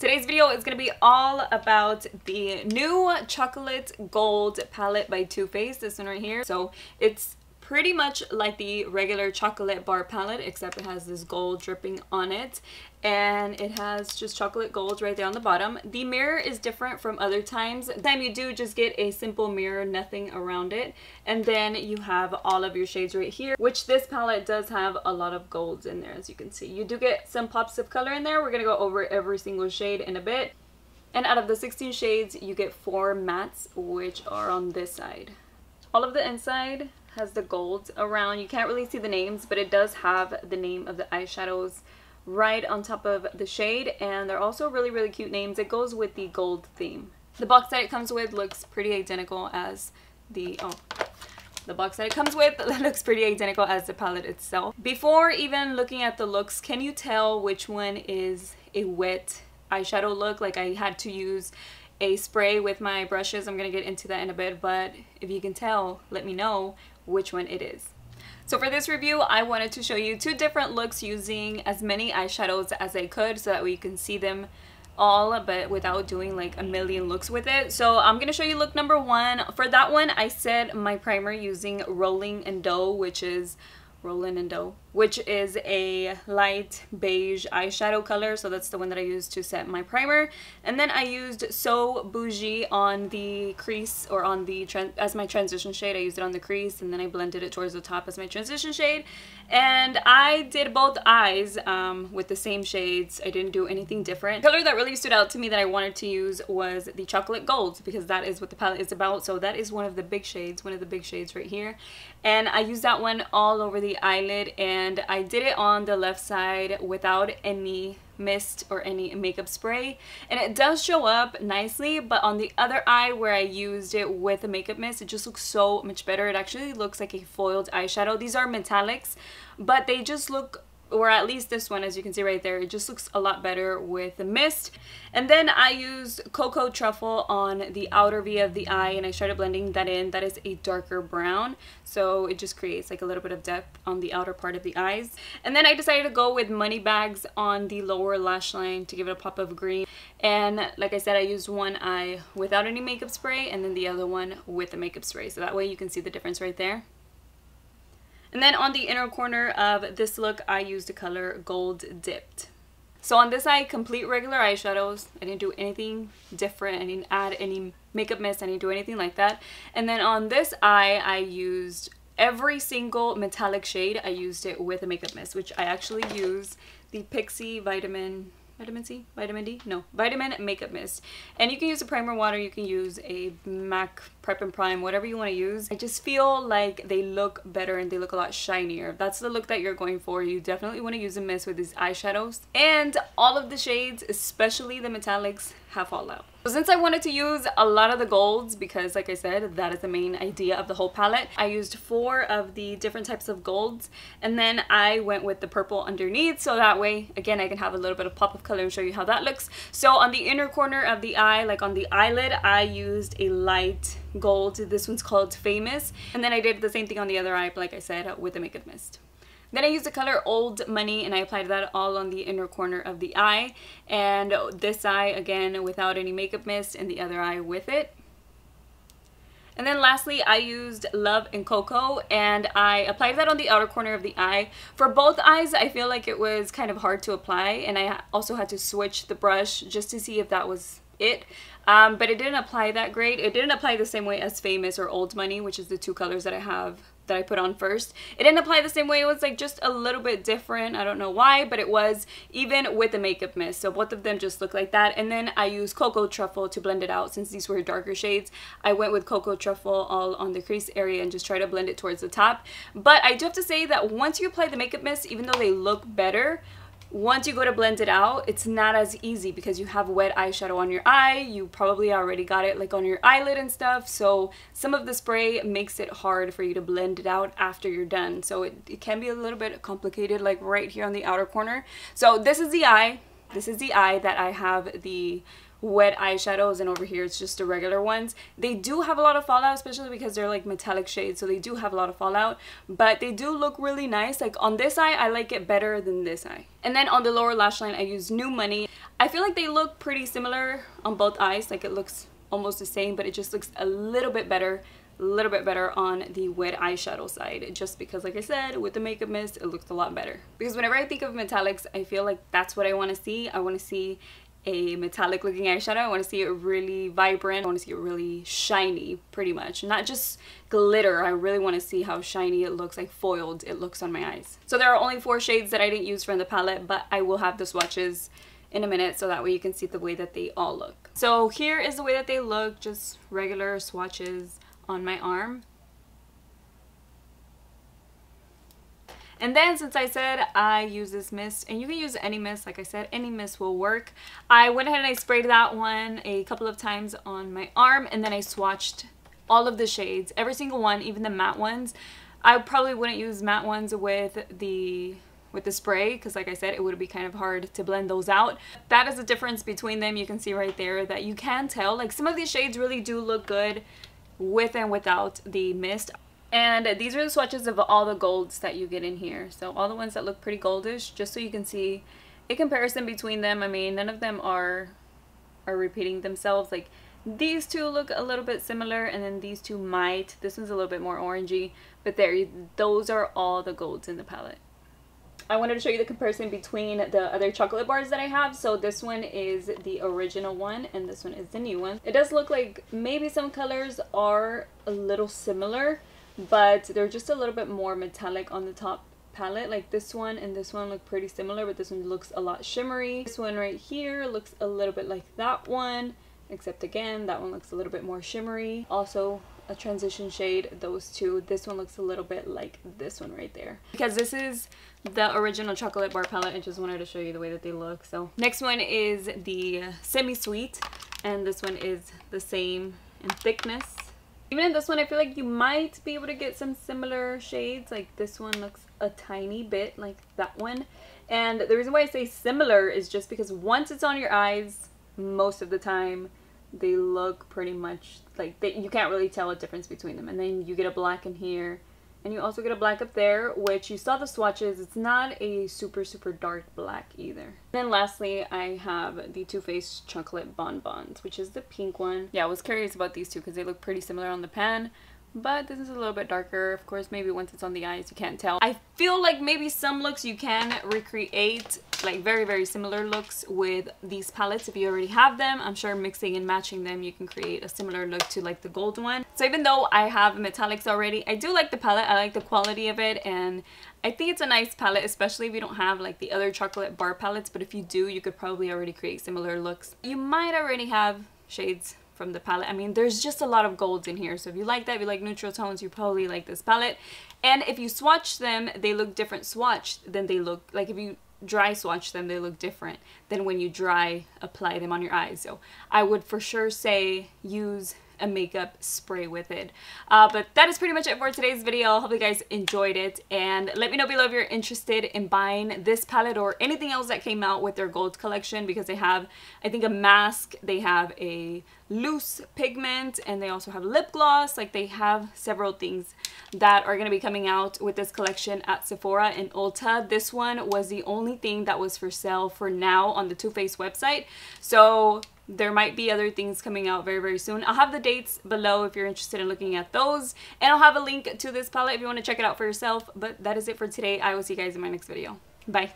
Today's video is going to be all about the new Chocolate Gold palette by Too Faced, this one right here. So it's pretty much like the regular chocolate bar palette, except it has this gold dripping on it, and it has just chocolate gold right there on the bottom. The mirror is different from other times. This time you do just get a simple mirror, nothing around it, and then you have all of your shades right here, which this palette does have a lot of golds in there. As you can see, you do get some pops of color in there. We're gonna go over every single shade in a bit, and out of the 16 shades you get 4 mattes, which are on this side. All of the inside has the gold around. You can't really see the names, but it does have the name of the eyeshadows right on top of the shade, and they're also really cute names. It goes with the gold theme. The box that it comes with looks pretty identical as the box that it comes with looks pretty identical as the palette itself. Before even looking at the looks, can you tell which one is a wet eyeshadow look? Like, I had to use a spray with my brushes. I'm gonna get into that in a bit, but if you can tell, let me know which one it is. So for this review, I wanted to show you 2 different looks using as many eyeshadows as I could, so that way you can see them all, but without doing like a million looks with it. So I'm gonna show you look number 1. For that one, I set my primer using Rolling in Dough, which is a light beige eyeshadow color. So that's the one that I used to set my primer. And then I used So Bougie on the crease, or on the as my transition shade. I used it on the crease, and then I blended it towards the top as my transition shade. And I did both eyes with the same shades. I didn't do anything different. The color that really stood out to me that I wanted to use was the Chocolate Gold, because that is what the palette is about. So that is one of the big shades right here. And I used that one all over the eyelid, and I did it on the left side without any mist or any makeup spray, and it does show up nicely. But on the other eye where I used it with a makeup mist, it just looks so much better. It actually looks like a foiled eyeshadow. These are metallics, but they just look, or at least this one, as you can see right there, it just looks a lot better with the mist. And then I used Cocoa Truffle on the outer V of the eye, and I started blending that in. That is a darker brown, so it just creates like a little bit of depth on the outer part of the eyes. And then I decided to go with Moneybags on the lower lash line to give it a pop of green. And like I said, I used one eye without any makeup spray, and then the other one with the makeup spray, so that way you can see the difference right there. And then on the inner corner of this look, I used the color Gold Dipped. So on this eye, complete regular eyeshadows. I didn't do anything different. I didn't add any makeup mist. I didn't do anything like that. And then on this eye, I used every single metallic shade. I used it with a makeup mist, which I actually use the Pixie Vitamin Makeup Mist. And you can use a primer water, you can use a MAC Prep and Prime, whatever you want to use. I just feel like they look better and they look a lot shinier. If that's the look that you're going for, you definitely want to use a mist with these eyeshadows. And all of the shades, especially the metallics, have fallout. So since I wanted to use a lot of the golds, because like I said, that is the main idea of the whole palette, I used 4 of the different types of golds, and then I went with the purple underneath, so that way, again, I can have a little bit of pop of color and show you how that looks. So on the inner corner of the eye, like on the eyelid, I used a light gold. This one's called Famous. And then I did the same thing on the other eye, like I said, with the makeup mist. Then I used the color Old Money, and I applied that all on the inner corner of the eye. And this eye, again, without any makeup mist, and the other eye with it. And then lastly, I used Love and Cocoa, and I applied that on the outer corner of the eye. For both eyes, I feel like it was kind of hard to apply, and I also had to switch the brush just to see if that was it. But it didn't apply that great. It didn't apply the same way as Famous or Old Money, which is the 2 colors that I have that I put on first. It didn't apply the same way. It was like just a little bit different. I don't know why, but it was, even with the makeup mist. So both of them just look like that. And then I used Cocoa Truffle to blend it out. Since these were darker shades, I went with Cocoa Truffle all on the crease area and just try to blend it towards the top. But I do have to say that once you apply the makeup mist, even though they look better, once you go to blend it out, it's not as easy because you have wet eyeshadow on your eye. You probably already got it like on your eyelid and stuff, so some of the spray makes it hard for you to blend it out after you're done. So it can be a little bit complicated, like right here on the outer corner. So this is the eye. This is the eye that I have the wet eyeshadows, and over here it's just the regular ones. They do have a lot of fallout, especially because they're like metallic shades, so they do have a lot of fallout, but they do look really nice. Like on this eye, I like it better than this eye. And then on the lower lash line, I use New Money. I feel like they look pretty similar on both eyes, like it looks almost the same, but it just looks a little bit better on the wet eyeshadow side, just because, like I said, with the makeup mist, it looks a lot better. Because whenever I think of metallics, I feel like that's what I want to see. I want to see a metallic looking eyeshadow. I want to see it really vibrant. I want to see it really shiny, pretty much. Not just glitter. I really want to see how shiny it looks, like foiled it looks on my eyes. So there are only 4 shades that I didn't use from the palette, but I will have the swatches in a minute so that way you can see the way that they all look. So here is the way that they look, just regular swatches on my arm. And then, since I said I use this mist, and you can use any mist, like I said, any mist will work, I went ahead and I sprayed that one a couple of times on my arm, and then I swatched all of the shades, every single one, even the matte ones. I probably wouldn't use matte ones with the spray, because like I said, it would be kind of hard to blend those out. That is the difference between them. You can see right there that you can tell, like, some of these shades really do look good with and without the mist. And these are the swatches of all the golds that you get in here. So all the ones that look pretty goldish, just so you can see a comparison between them. I mean, none of them are repeating themselves. Like, these two look a little bit similar, and then these two might. This one's a little bit more orangey, but there, those are all the golds in the palette. I wanted to show you the comparison between the other chocolate bars that I have. So this one is the original one, and this one is the new one. It does look like maybe some colors are a little similar, but they're just a little bit more metallic on the top palette. Like this one and this one look pretty similar, but this one looks a lot shimmery. This one right here looks a little bit like that one, except again, that one looks a little bit more shimmery. Also a transition shade, those two. This one looks a little bit like this one right there. Because this is the original chocolate bar palette, I just wanted to show you the way that they look. So next one is the semi-sweet, and this one is the same in thickness. Even in this one, I feel like you might be able to get some similar shades. Like this one looks a tiny bit like that one. And the reason why I say similar is just because once it's on your eyes, most of the time, they look pretty much like you can't really tell a difference between them. And then you get a black in here, and you also get a black up there, which you saw the swatches. It's not a super dark black either. Then lastly, I have the Too Faced Chocolate Bonbons, which is the pink one. Yeah, I was curious about these two because they look pretty similar on the pan, but this is a little bit darker. Of course, maybe once it's on the eyes, you can't tell. I feel like maybe some looks you can recreate, like very similar looks with these palettes if you already have them. I'm sure mixing and matching them, you can create a similar look to like the gold one. So even though I have metallics already, I do like the palette. I like the quality of it, and I think it's a nice palette, especially if you don't have like the other chocolate bar palettes. But if you do, you could probably already create similar looks. You might already have shades from the palette. I mean, there's just a lot of golds in here, so if you like that, if you like neutral tones, you probably like this palette. And if you swatch them, they look different swatched than they look like if you dry swatch them. They look different than when you dry apply them on your eyes. So I would for sure say use a makeup spray with it. But that is pretty much it for today's video. I hope you guys enjoyed it, and let me know below if you're interested in buying this palette or anything else that came out with their gold collection, because they have, I think, a mask, they have a loose pigment, and they also have lip gloss. Like, they have several things that are going to be coming out with this collection at Sephora and Ulta. This one was the only thing that was for sale for now on the Too Faced website, so there might be other things coming out very soon. I'll have the dates below if you're interested in looking at those, and I'll have a link to this palette if you want to check it out for yourself. But that is it for today. I will see you guys in my next video. Bye.